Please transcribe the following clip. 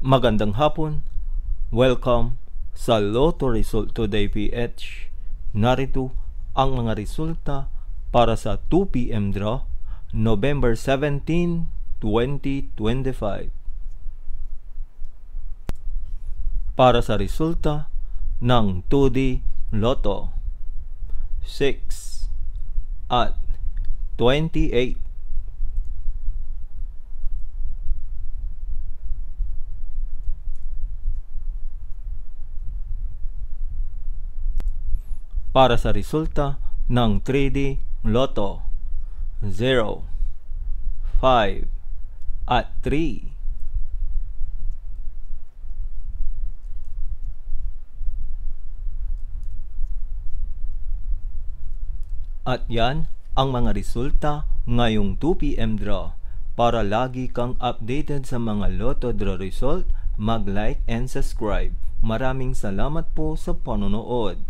Magandang hapon. Welcome sa Lotto Result Today PH. Narito ang mga resulta para sa 2 p.m. draw, November 17, 2025. Para sa resulta ng 2D Lotto, 6 at 28. Para sa resulta ng 3D Lotto, 0, 5, at 3. At yan ang mga resulta ngayong 2 p.m. draw. Para lagi kang updated sa mga Lotto draw result, mag-like and subscribe. Maraming salamat po sa panonood.